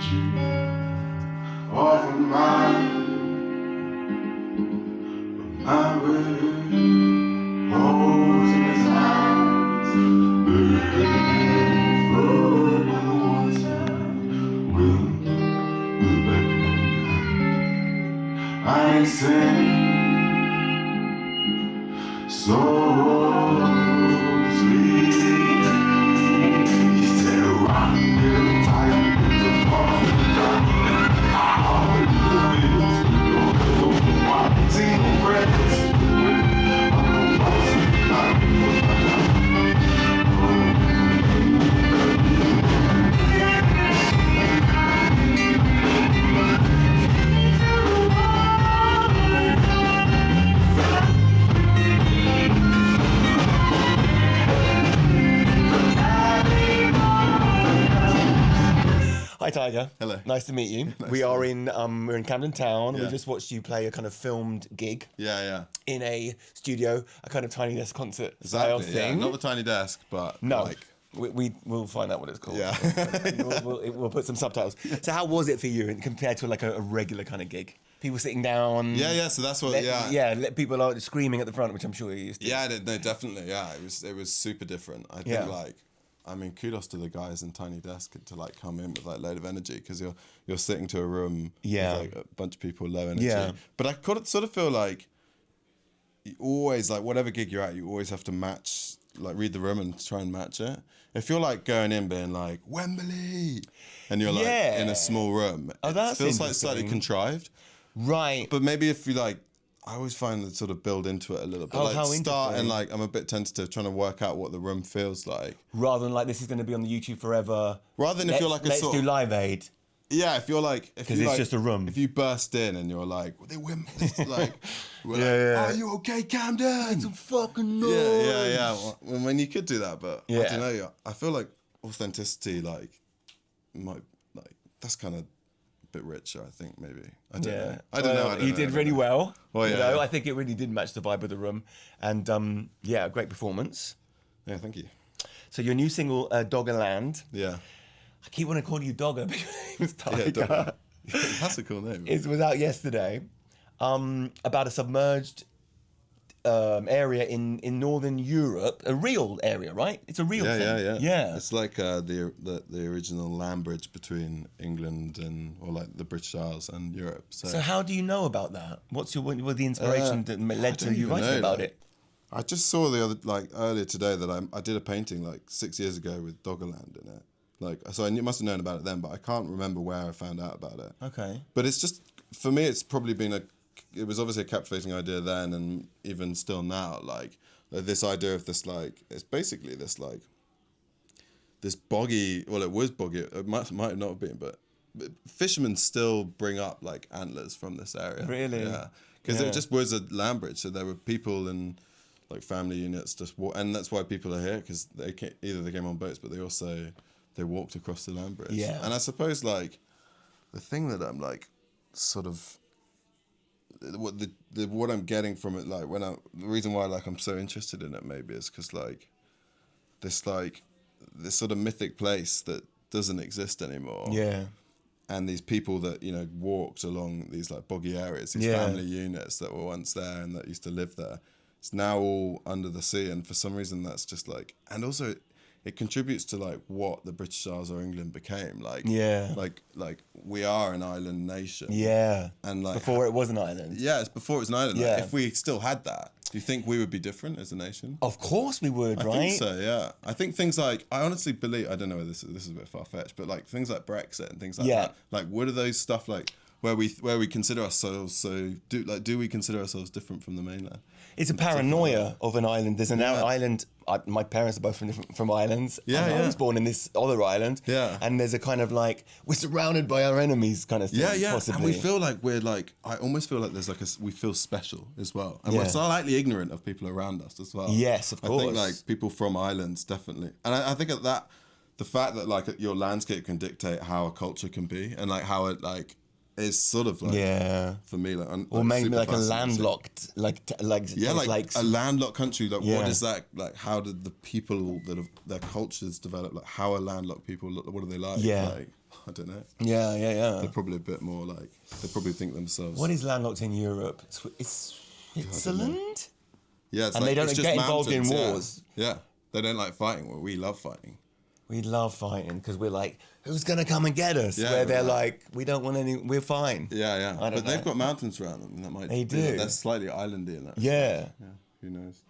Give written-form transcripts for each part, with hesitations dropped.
Off of mine, my word, holds in his hands, for my water, will beckon. I sing, so sweet. He said, rock little tight, the ball down. Hi Tiger. Hello. Nice to meet you. Nice We're in Camden Town. Yeah. We just watched you play a kind of filmed gig. Yeah. In a studio, a kind of tiny desk concert style thing. Not the tiny desk, but no. like... We'll find out what it's called. Yeah. we'll put some subtitles. So how was it for you compared to like a regular kind of gig? People sitting down. Yeah. So that's what. People are screaming at the front, which I'm sure you're used to. Yeah, no, definitely. Yeah, it was super different. I think kudos to the guys in Tiny Desk to like come in with like a load of energy because you're sitting to a room with like a bunch of people low energy. Yeah. But I sort of feel like you always, like whatever gig you're at, you always have to match, like read the room and try and match it. If you're like going in being like Wembley and you're like in a small room, it feels like slightly contrived. Right. But maybe if you like, I always find that sort of build into it a little bit. Like start and like I'm a bit tentative trying to work out what the room feels like. Rather than like this is going to be on the YouTube forever. Rather than if you're like let's do Live Aid. Yeah, if you're like, because it's just a room. If you burst in and you're like, well, they win, like, are you okay, Camden? Make some fucking noise. Yeah. Well, I mean, you could do that, but I don't know. I feel like authenticity, like, that's kind of a bit richer. I think maybe. I don't know. I don't know. You did really well. Well, you know, I think it really did match the vibe of the room, and great performance. Yeah, thank you. So your new single, Doggerland. Yeah. I keep wanting to call you Dogger because your name's Tiger. Yeah, that's a cool name. It was out yesterday. About a submerged area in northern Europe, a real area, right? It's a real thing. Yeah. It's like the original land bridge between England or like the British Isles and Europe. So how do you know about that? What the inspiration that led to you writing about it? I just saw earlier today that I did a painting like 6 years ago with Doggerland in it. So I must have known about it then, but I can't remember where I found out about it. Okay. But it's just, for me, it's probably been it was obviously a captivating idea then and even still now, like this idea of this, like, it's basically this, like, this boggy, well, it was boggy, it might not have been, but fishermen still bring up, like, antlers from this area. Really? Yeah. Because it just was a land bridge, so there were people and, like, family units just and that's why people are here, because they came on boats, but they also... They walked across the land bridge. Yeah. And I suppose, like, the thing that I'm, like, sort of... What I'm getting from it, like, the reason why, like, I'm so interested in it, maybe, is because, like, this sort of mythic place that doesn't exist anymore. Yeah. And these people that, you know, walked along these, like, boggy areas, these family units that were once there and that used to live there. It's now all under the sea, and for some reason that's just, like... And also... It contributes to like what the British Isles or England became. Like we are an island nation. Yeah. And like before it was an island. Yeah, it's before it was an island. Yeah. Like, if we still had that, do you think we would be different as a nation? Of course we would, right? I think so, yeah. I think things like, I honestly believe, I don't know, this is a bit far-fetched, but like things like Brexit and things like that. Like what are those stuff like where we consider ourselves do we consider ourselves different from the mainland? It's a paranoia of an island. There's an island. My parents are both from islands. I was born in this other island. Yeah. And there's a kind of like we're surrounded by our enemies kind of thing. Yeah. Possibly. And we feel like we're like I almost feel like there's like we feel special as well, and we're slightly ignorant of people around us as well. Yes, of course. I think like people from islands definitely, and I think that the fact that like your landscape can dictate how a culture can be, and like how it like it's sort of like for me like or maybe like a landlocked like a landlocked country. Like what is that like? How did the people that have their cultures develop? Like how are landlocked people? What are they like? Like, I don't know. Yeah. They're probably a bit more like they probably think themselves. What is landlocked in Europe? It's Switzerland. Yeah, it's and like, they don't get involved in wars. Yeah, they don't like fighting. Well, we love fighting. We love fighting because we're like, who's gonna come and get us? Yeah, where they're like, we don't want any. We're fine. Yeah. But they've got mountains around them. That might. They do. They're slightly islandy in that. Yeah. Who knows?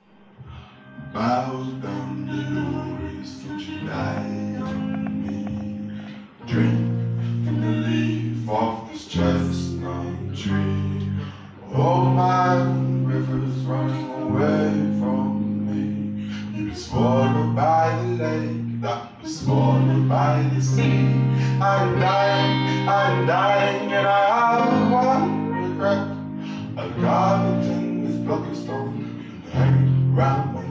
Bows down the doors, don't you lie on me. Drink from the leaf off this chestnut tree. Oh, my river's running away from me. You was swallowed by the lake, that was swallowed by the sea. I'm dying, and I have one regret. A garden with block of stone hanging round my neck.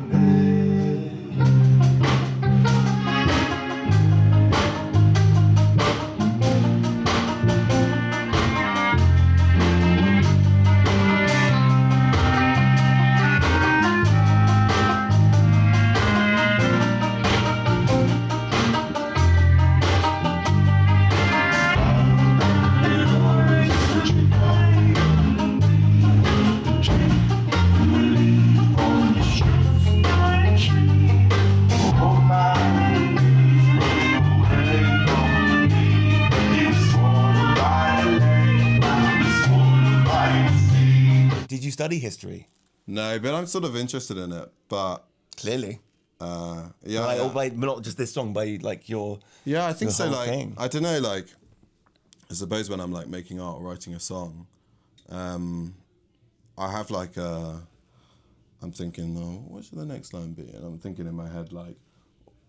Did you study history? No, but I'm sort of interested in it. But Clearly. But not just this song, by like your. Yeah, I think so. Like, thing. I don't know. Like, I suppose when I'm like making art or writing a song, I have like I'm thinking, oh, what should the next line be? And I'm thinking in my head like,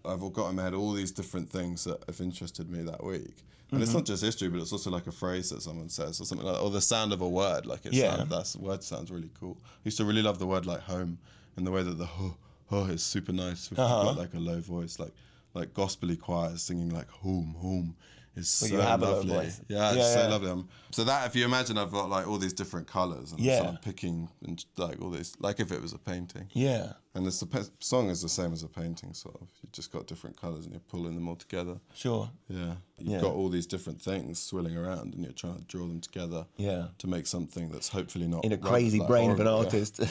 I've got in my head all these different things that have interested me that week. And it's not just history, but it's also like a phrase that someone says or something like, or the sound of a word. Like that word sounds really cool. I used to really love the word like home and the way that the is super nice. We've got like a low voice, like gospelly choirs singing like home is so you have lovely. A low voice. Yeah, it's so lovely. So that if you imagine I've got like all these different colours and I'm sort of picking and like all these, like if it was a painting. Yeah. And the song is the same as a painting, sort of. You've just got different colours and you're pulling them all together. Sure. Yeah. You've got all these different things swirling around and you're trying to draw them together to make something that's hopefully not... In a crazy brain of an artist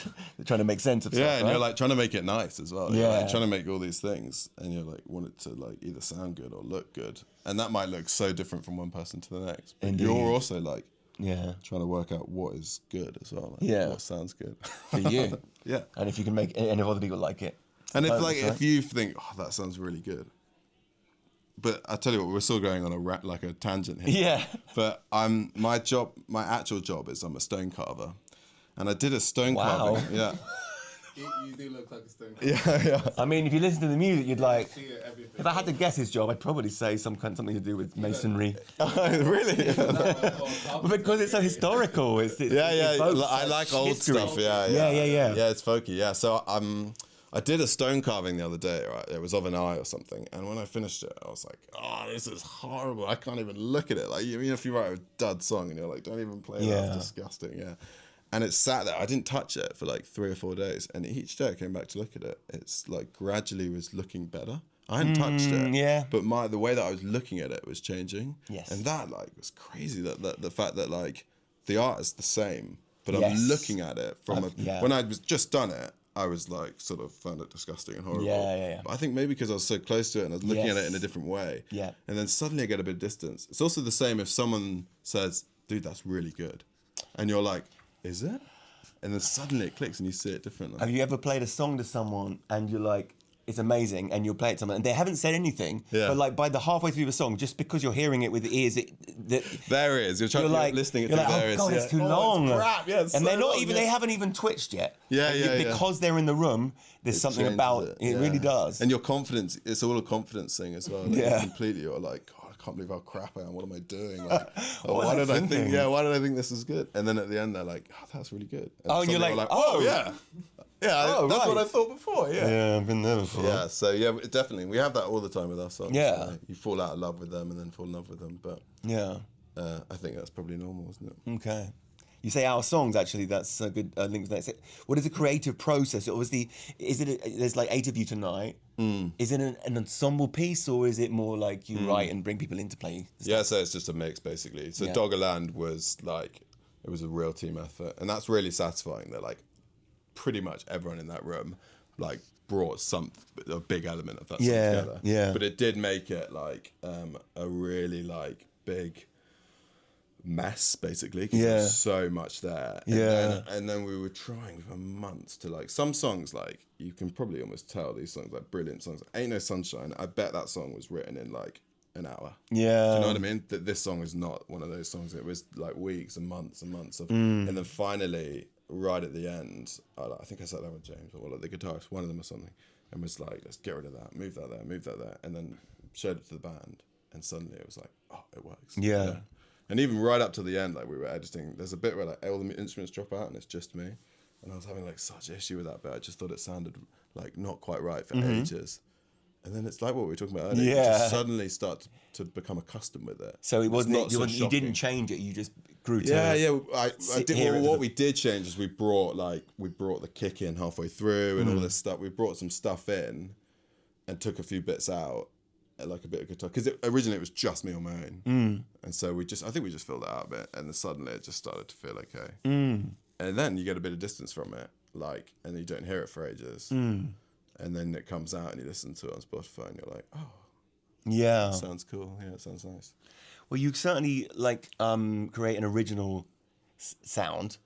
trying to make sense of stuff, and you're like trying to make it nice as well. Yeah. You're like trying to make all these things and you're like want it to like either sound good or look good. And that might look so different from one person to the next. But you're also like trying to work out what is good as well. Like what sounds good. For you. Yeah. And if you can make, and if other people like it. And if you think, oh, that sounds really good. But I tell you what, we're still going on a tangent here. Yeah. But my actual job is I'm a stone carver. And I did a stone carving. Yeah. You do look like a stone carver. Yeah. I mean, if you listen to the music, you'd like... See it, everything. If I had to guess his job, I'd probably say something to do with masonry. Really? But because it's so historical. It I like old history. stuff. Yeah. Yeah, it's folky. Yeah. So I did a stone carving the other day. Right, it was of an eye or something. And when I finished it, I was like, "Oh, this is horrible. I can't even look at it." Like, even if you write a dud song and you're like, "Don't even play that. It's disgusting." Yeah. And it sat there. I didn't touch it for like 3 or 4 days. And each day I came back to look at it, it's like gradually was looking better. I hadn't touched it. Yeah. But the way that I was looking at it was changing. Yes. And that like was crazy. That the fact that like the art is the same, but I'm looking at it from when I was just done it, I was like sort of found it disgusting and horrible. Yeah. But I think maybe because I was so close to it and I was looking at it in a different way. Yeah. And then suddenly I get a bit of distance. It's also the same if someone says, "Dude, that's really good," and you're like, "Is it?" And then suddenly it clicks and you see it differently. Have you ever played a song to someone and you're like, it's amazing, and you'll play it to someone and they haven't said anything, but like by the halfway through the song, just because you're hearing it with the ears, there it is. You're listening it through there. Oh God, it's too long. It's crap. Yeah, it's and so they're not long, even. They haven't even twitched yet. Yeah. Because they're in the room. There's something about it. It really does. And your confidence. It's all a confidence thing as well. Like, completely. You're like, God, I can't believe how crap I am. What am I doing? Like, why did I think? Yeah, why did I think this is good? And then at the end, they're like, oh, that's really good. And you're like, oh yeah. Yeah, that's what I thought before. Yeah, I've been there before. Yeah, so definitely, we have that all the time with our songs. Yeah, you fall out of love with them and then fall in love with them, but I think that's probably normal, isn't it? Okay. You say our songs, actually, that's a good link to that. What is the creative process? Obviously, there's like 8 of you tonight. Is it an ensemble piece, or is it more like you write and bring people in to play? Yeah, so it's just a mix, basically. So Doggerland was like, it was a real team effort. And that's really satisfying that like pretty much everyone in that room like brought a big element of that song together. Yeah. But it did make it like a really like big mess, basically, because there's so much there. And then we were trying for months to like, some songs like you can probably almost tell these songs like brilliant songs. Ain't No Sunshine, I bet that song was written in like an hour. Do you know what I mean? That this song is not one of those songs. It was like weeks and months of and then finally right at the end, I think I sat down with James or like the guitarist, one of them or something, and was like, let's get rid of that, move that there, and then showed it to the band, and suddenly it was like, oh, it works. Yeah. And even right up to the end, like we were editing, there's a bit where like all the instruments drop out and it's just me. And I was having like such issue with that bit. I just thought it sounded like not quite right for ages. And then it's like what we were talking about earlier. You just suddenly start to become accustomed with it. So it wasn't, you didn't change it, you just grew to I did. What we did change is we brought the kick in halfway through and all this stuff. We brought some stuff in and took a few bits out. Like a bit of guitar, because originally it was just me on my own, and so I think we just filled it out a bit, and then suddenly it just started to feel okay, and then you get a bit of distance from it, like, and you don't hear it for ages, and then it comes out and you listen to it on Spotify and you're like, oh, yeah, it sounds cool, it sounds nice. Well, you certainly like create an original sound,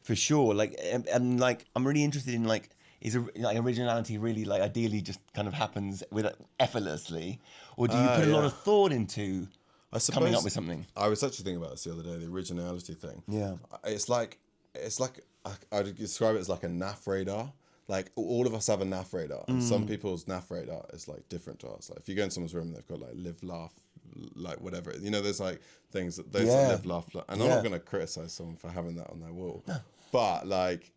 for sure. Like, and like I'm really interested in like. Is like originality really like ideally just kind of happens with effortlessly, or do you put a lot of thought into coming up with something? I was actually thinking about this the other day, the originality thing. Yeah, it's like I'd describe it as like a NAF radar. Like all of us have a NAF radar, and some people's NAF radar is like different to ours. Like if you go in someone's room, they've got like live, laugh, like whatever. You know, there's like things that they live, laugh, and I'm not going to criticize someone for having that on their wall, but like.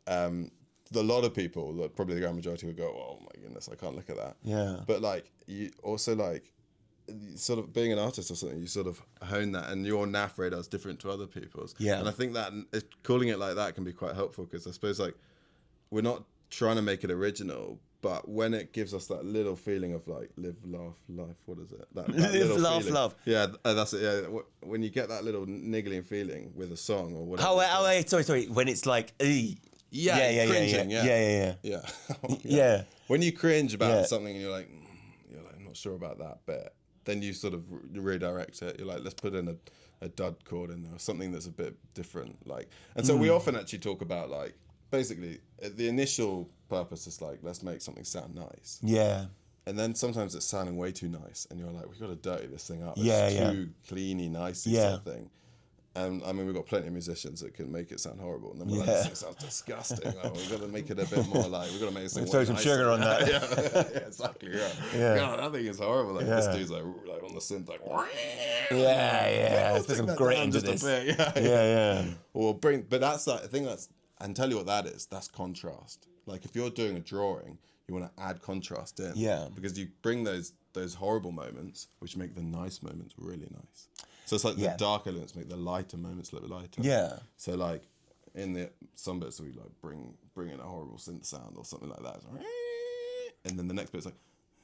A lot of people, probably the grand majority, will go, oh my goodness, I can't look at that. Yeah. But like, you also like, sort of being an artist or something, you sort of hone that, and your NAF radar is different to other people's. Yeah. And I think that calling it like that can be quite helpful, because I suppose like, we're not trying to make it original, but when it gives us that little feeling of like live, laugh, life, what is it? That live, laugh, feeling. love. Yeah, that's it. Yeah, when you get that little niggling feeling with a song or whatever. Oh, wait, sorry. When it's like, cringing, yeah. When you cringe about something and you're like, I'm not sure about that bit, then you sort of redirect it. You're like, let's put in a dud chord in there, or something that's a bit different. Like, and so we often actually talk about like, basically, the initial purpose is like, let's make something sound nice. Yeah. And then sometimes it's sounding way too nice, and you're like, we've got to dirty this thing up. It's too cleany, nicey sort of thing. And I mean, we've got plenty of musicians that can make it sound horrible, and then we're like, this thing sounds disgusting. Like, we've got to make it a bit more like, we've got to make it sound throw some sugar on that. yeah, exactly. Yeah. God, I think it's horrible. Like this dude's like on the synth, like. Let's put some grit into this. Yeah. But that's like, I think and tell you what that is. That's contrast. Like if you're doing a drawing, you want to add contrast in. Yeah. Because you bring those horrible moments, which make the nice moments really nice. So it's like the dark elements make the lighter moments look lighter. Yeah. So like in some bits we like bring in a horrible synth sound or something like that, and then the next bit's like,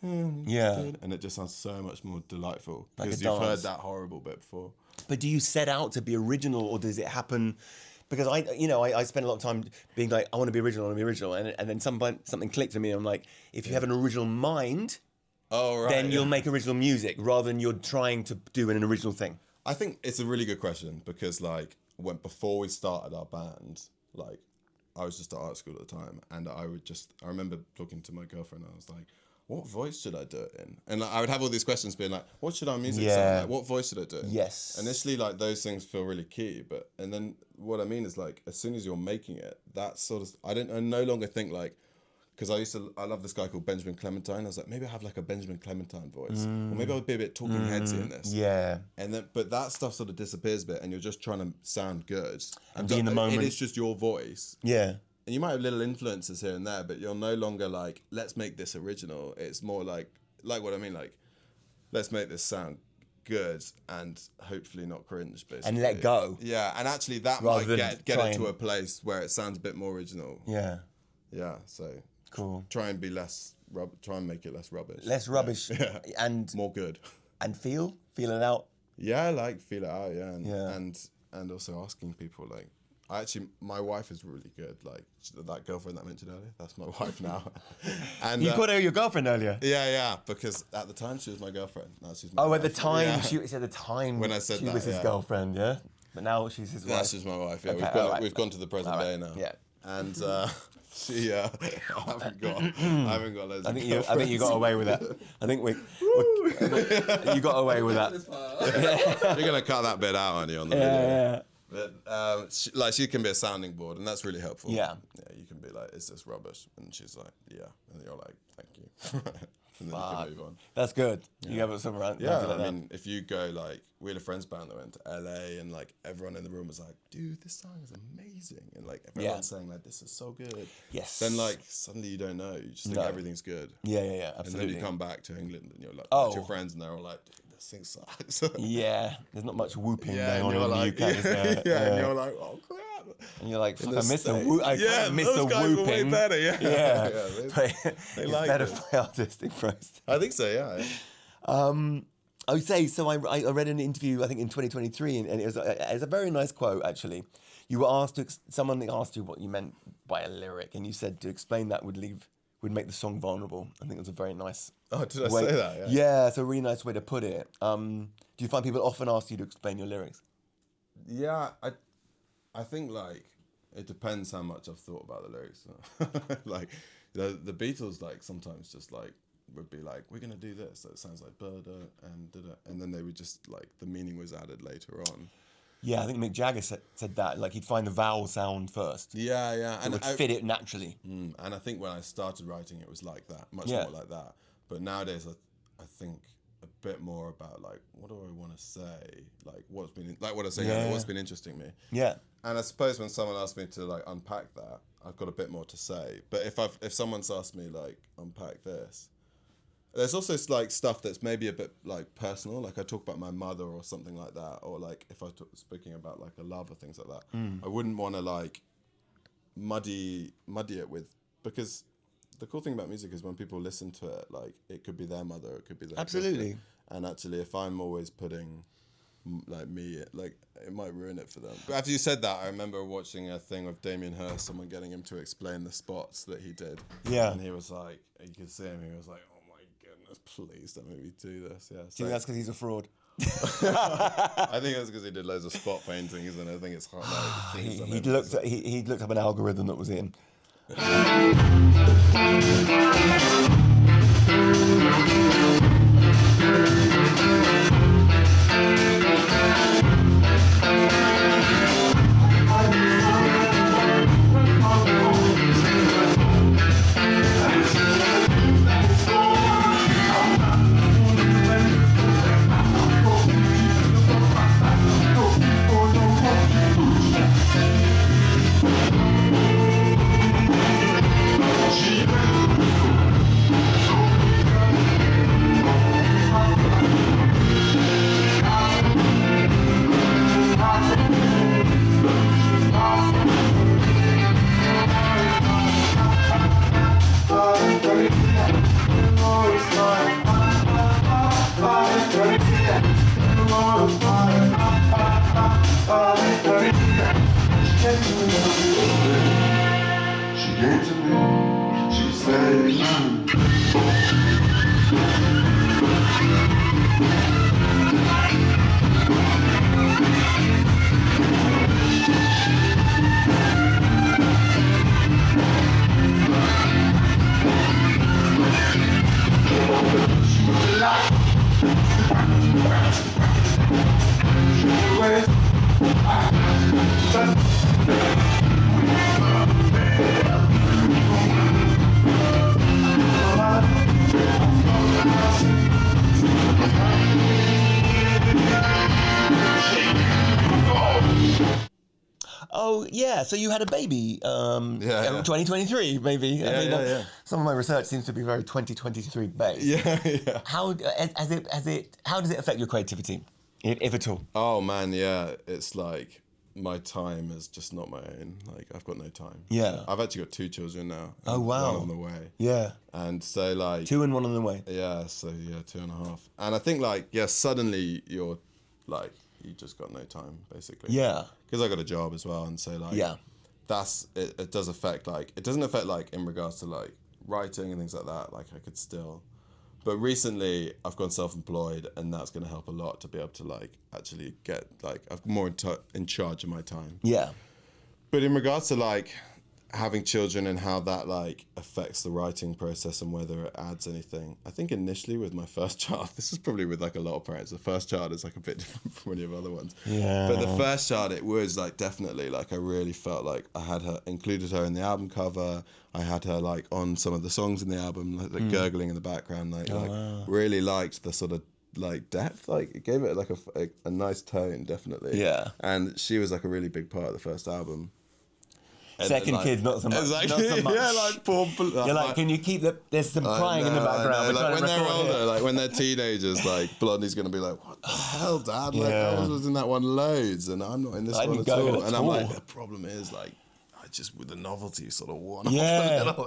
and it just sounds so much more delightful because you've heard that horrible bit before. But do you set out to be original, or does it happen? Because I spend a lot of time being like, I want to be original, and then something clicks with me. And I'm like, if you have an original mind, then you'll make original music rather than you're trying to do an original thing. I think it's a really good question, because like before we started our band, like I was just at art school at the time, and I remember talking to my girlfriend, and I was like, what voice should I do it in? And like, I would have all these questions being like, what should our music sound like? What voice should I do it in? Yes. Initially, like those things feel really key, and then what I mean is like, as soon as you're making it, that sort of, I no longer think like, because I love this guy called Benjamin Clementine. I was like, maybe I have like a Benjamin Clementine voice, or maybe I would be a bit talking headsy in this. Yeah. And then, but that stuff sort of disappears a bit, and you're just trying to sound good and be in the moment. It is just your voice. Yeah. And you might have little influences here and there, but you're no longer like, let's make this original. It's more like what I mean, like, let's make this sound good and hopefully not cringe, basically. And let go. Yeah, and actually that Rather might than get try it to and- a place where it sounds a bit more original. Yeah. Yeah, so Cool. try and be less try and make it less rubbish. Less rubbish. Yeah. And More good. and feel it out. Yeah, like feel it out, yeah. Yeah. And also asking people, like, my wife is really good. Like that girlfriend that I mentioned earlier, that's my wife now. And You called her your girlfriend earlier. yeah, because at the time she was my girlfriend. Now she's my Oh, wife. at the time Yeah. she at the time When I said she that, was his yeah. girlfriend, yeah. But now she's his wife. That's just my wife. Yeah, Okay, we've gone to the present day now. Yeah. And she, I haven't got loads. I think you got away with that. I think you got away with that. You're gonna cut that bit out, aren't you, on the video? Yeah. But she can be a sounding board, and that's really helpful. Yeah. Yeah, you can be like, "Is this rubbish?" And she's like, "Yeah," and you're like, "Thank you," and then you can move on. That's good. You have some around. Yeah, like I that. mean, if you go like, we had a friends band that went to LA, and like everyone in the room was like, "Dude, this song is amazing," and like everyone's saying like, "This is so good." Yes. Then like suddenly you don't know, you just think everything's good. Yeah, And absolutely. then you come back to England and you're like, Oh. with your friends, and they're all like, "Dude, this thing sucks." Yeah, there's not much whooping Yeah, going and on you're in like, the UK. is there? and you're like, "Oh crap." And you're like, In fuck, the I missed the States. whoop. I Yeah, missed the those guys were way whooping. better, yeah. Yeah. Yeah, But they it's liked better it. for artistic process. I think so, yeah. I would say, so I read an interview, I think in 2023, and it was a very nice quote, actually. You were asked someone asked you what you meant by a lyric, and you said to explain that would make the song vulnerable. I think it was a very nice Oh, did I way. say that? Yeah. Yeah, it's a really nice way to put it. Do you find people often ask you to explain your lyrics? Yeah, I think like it depends how much I've thought about the lyrics. Like the Beatles, like sometimes just like would be like, we're gonna do this, so it sounds like burda and da-da, and then they would just like the meaning was added later on. Yeah, I think Mick Jagger said that, like he'd find the vowel sound first. Yeah, It and would fit it naturally. and I think when I started writing, it was like that, much Yeah. more like that. But nowadays, I think a bit more about like, what do I want to say? Like what I say, Yeah. what's been interesting me. Yeah. And I suppose when someone asks me to like unpack that, I've got a bit more to say. But if someone's asked me like unpack this, there's also like stuff that's maybe a bit like personal, like I talk about my mother or something like that, or like if I speaking about like a love or things like that, I wouldn't want to like muddy it with, because the cool thing about music is when people listen to it, like it could be their mother, it could be their Absolutely. sister. And actually, if I'm always putting like me, like it might ruin it for them. But after you said that, I remember watching a thing with Damien Hirst, someone getting him to explain the spots that he did. Yeah. And he was like, you could see him, he was like, oh my goodness, please don't make me do this. Yeah. Do you think that's because he's a fraud? I think that's because he did loads of spot paintings, and I think it's hard. Like, He looked up an algorithm that was in. She came to me, she said, Oh yeah, so you had a baby. 2023 maybe. Yeah. Some of my research seems to be very 2023 based. Yeah. How does it affect your creativity, if at all? Oh man, yeah. It's like my time is just not my own. Like I've got no time. Yeah. I've actually got 2 children now. Oh wow. One on the way. Yeah. And so like 2 and 1 on the way. Yeah. So yeah, 2.5. And I think like suddenly you're like you just got no time basically. Yeah. Because I got a job as well, and so like that's it. It does affect like it doesn't affect like in regards to like writing and things like that. Like I could still. But recently, I've gone self-employed, and that's going to help a lot to be able to like actually get like I'm more in charge of my time. Yeah. But in regards to like having children and how that like affects the writing process and whether it adds anything, I think initially with my first child, this is probably with like a lot of parents. The first child is like a bit different from any of the other ones. Yeah. But the first child, it was like definitely like I really felt like I had her included her in the album cover. I had her like on some of the songs in the album, like the gurgling in the background. Like, really liked the sort of like depth. Like it gave it like a nice tone, definitely. Yeah. And she was like a really big part of the first album. And Second like, kid, not so much. Exactly. Not so much. Yeah, like poor. You're like, can you keep there's some crying in the background. Like when they're older, like when they're teenagers, like Blondie's gonna be like, "What the hell, Dad? Like I was in that one loads, and I'm not in this one at all." And I'm like, the problem is like. Just with the novelty sort of worn off.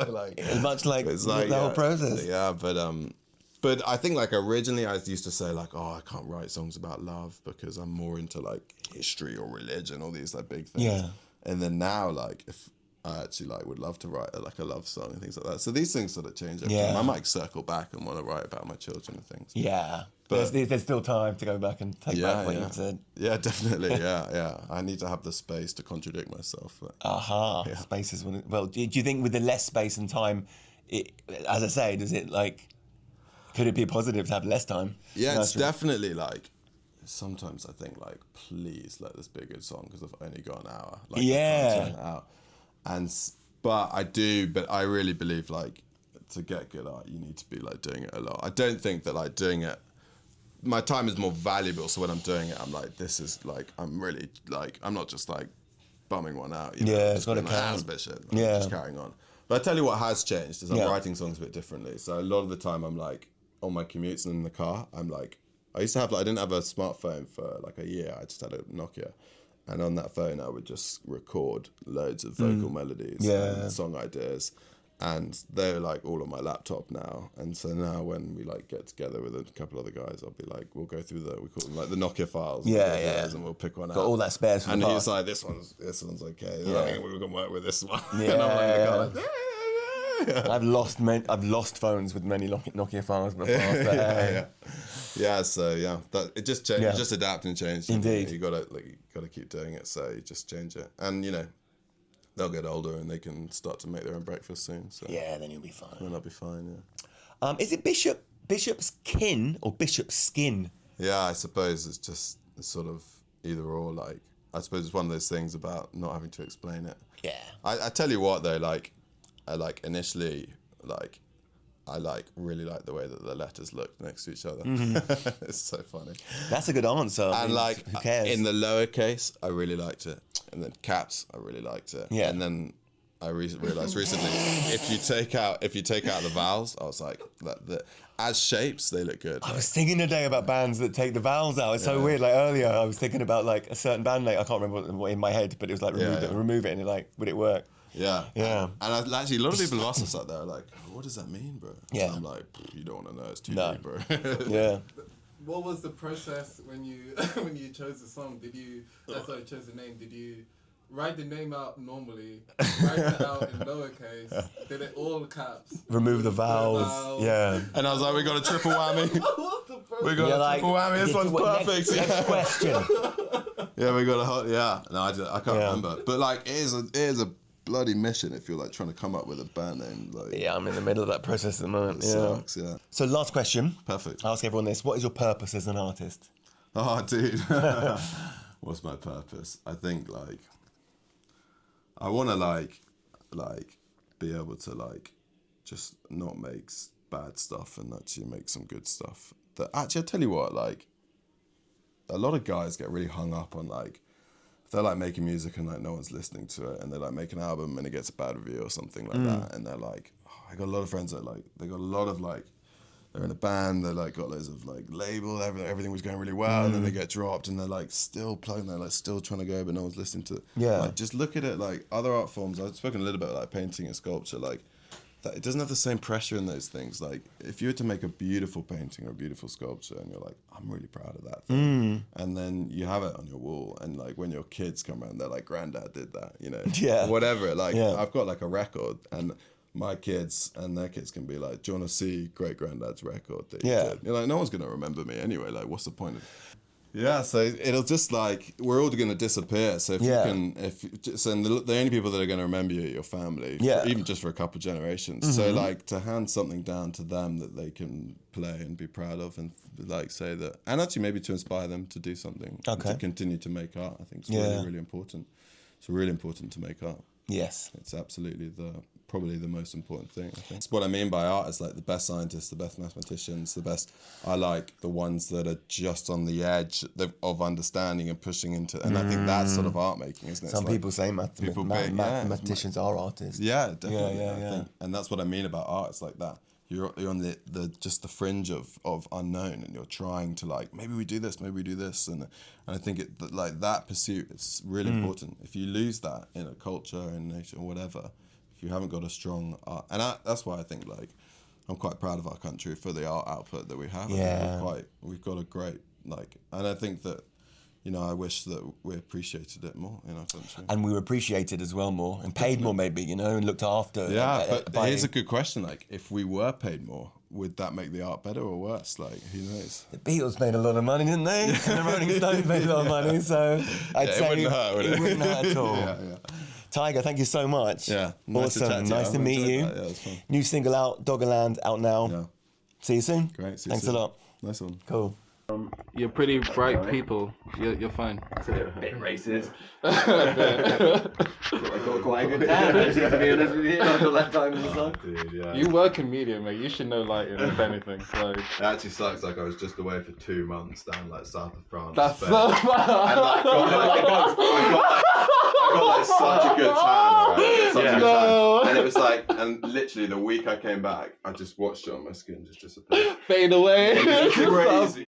Like, it's much like it's the whole process. Yeah, but I think like originally I used to say like, oh, I can't write songs about love because I'm more into like history or religion, all these like big things. Yeah. And then now like if I actually like would love to write like a love song and things like that. So these things sort of change every time. I might circle back and want to write about my children and things. Yeah. But there's still time to go back and take back what you've said. Yeah, definitely. Yeah. I need to have the space to contradict myself. Space is well. Do you think with the less space and time, as I say, does it like? Could it be positive to have less time? Yeah, it's definitely like. Sometimes I think like, please let this be a good song because I've only got an hour. Like, I can't turn it out. But I really believe like to get good art, you need to be like doing it a lot. I don't think that like doing it. My time is more valuable, so when I'm doing it, I'm like, this is like, I'm really like, I'm not just like bumming one out. You know? It's got to count. Just carrying on. But I tell you what has changed is I'm writing songs a bit differently. So a lot of the time I'm like on my commutes and in the car, I'm like, I used to have like, I didn't have a smartphone for like a year. I just had a Nokia. And on that phone, I would just record loads of vocal melodies and song ideas. And they're like all on my laptop now. And so now when we like get together with a couple other guys, I'll be like, we'll go through we call them like the Nokia files. And we'll pick one out. Got all that spares from and the he's past. like, this one's okay. Yeah. I think we're gonna work with this one. Yeah. And I'm like, I've lost phones with many Nokia files in the past. That it just changed. You just adapt and change. Indeed. You gotta keep doing it. So you just change it, and you know, they'll get older and they can start to make their own breakfast soon. So Then you'll be fine. Then I'll be fine. Yeah. Is it Bishopskin or Bishopskin? Yeah, I suppose it's sort of either or. Like I suppose it's one of those things about not having to explain it. Yeah. I tell you what though, like. Initially, I really like the way that the letters look next to each other. It's so funny. That's a good answer. And who cares? in the lowercase, I really liked it, and then caps, I really liked it. Yeah. And then I realized recently, if you take out the vowels, I was like, as shapes, they look good. I was thinking today about bands that take the vowels out. It's so weird. Like earlier, I was thinking about like a certain band name. I can't remember what in my head, but it was like remove it, and would it work? Yeah. And actually, a lot of people have asked us that. They're like, what does that mean, bro? Yeah. And I'm like, you don't want to know. It's too deep, bro. Yeah. What was the process when you chose the song? Chose the name? Did you write the name out normally? Write it out in lowercase? Did it all caps? Remove the vowels. Yeah. And I was like, we got a triple whammy. We got a triple whammy. This one's perfect. Next question. Yeah, we got a hot. Yeah. No, I can't remember. But like, it is a bloody mission if you're like trying to come up with a band name. Like, I'm in the middle of that process at the moment. It sucks, yeah. So last question. Perfect. I'll ask everyone this. What is your purpose as an artist? Oh, dude. What's my purpose? I think like I want to like be able to like just not make bad stuff and actually make some good stuff. That actually, I tell you what, like a lot of guys get really hung up on like if they're like making music and like no one's listening to it, and they like make an album and it gets a bad review or something like that, and they're like, I got a lot of friends that like, they got a lot of like, they're in a band, they like got loads of like label, everything was going really well, and then they get dropped, and they're like still plugging, they're like still trying to go, but no one's listening to it. Like, just look at it like other art forms. I've spoken a little bit about like painting and sculpture, like that it doesn't have the same pressure in those things. Like if you were to make a beautiful painting or a beautiful sculpture, and you're like, I'm really proud of that thing, and then you have it on your wall, and like when your kids come around, they're like, Granddad did that, you know, whatever. Like I've got like a record, and my kids and their kids can be like, do you want to see great granddad's record that you did? You're like, no one's going to remember me anyway. Like, what's the point of so it'll just like, we're all going to disappear. So if you can, the only people that are going to remember you are your family, even just for a couple of generations. So like to hand something down to them that they can play and be proud of, and like say that, and actually maybe to inspire them to do something, to continue to make art. I think it's really, really important. It's really important to make art. Yes. It's absolutely probably the most important thing, I think. It's what I mean by art is like the best scientists, the best mathematicians, I like the ones that are just on the edge of understanding and pushing into, and I think that's sort of art making, isn't it? Some people say mathematicians are artists. Yeah, definitely. I think, and that's what I mean about art. It's like that. You're on the just the fringe of unknown, and you're trying to like, maybe we do this, and I think like that pursuit is really important. If you lose that in a culture, in a nation, or whatever, if you haven't got a strong art, and that's why I think like I'm quite proud of our country for the art output that we have. Yeah. I think we've got a great like, and I think that, you know, I wish that we appreciated it more in our country. And we were appreciated as well more, and paid more maybe, you know, and looked after. Yeah, but here's a good question. Like, if we were paid more, would that make the art better or worse? Like, who knows? The Beatles made a lot of money, didn't they? And the Rolling Stones made a lot of money, so I'd say it wouldn't hurt, would it? It wouldn't hurt at all. Yeah. Tiger, thank you so much. Yeah, awesome. Nice to meet you. Yeah, it was fun. New single out, Doggerland, out now. Yeah. See you soon. Great. Thanks a lot. Nice one. Cool. You're pretty bright people. You're fine. It's a bit racist. I got quite a good tan, actually, to be honest with you. Not all that time in the sun. Dude, yeah. You work in media, mate. You should know lighting, if anything. So. It actually sucks. Like I was just away for 2 months down like south of France. That's Spain. And like I got like such a good tan, right? Such a good tan. And it was like, and literally the week I came back, I just watched it on my skin just disappear. Fade away. It was crazy.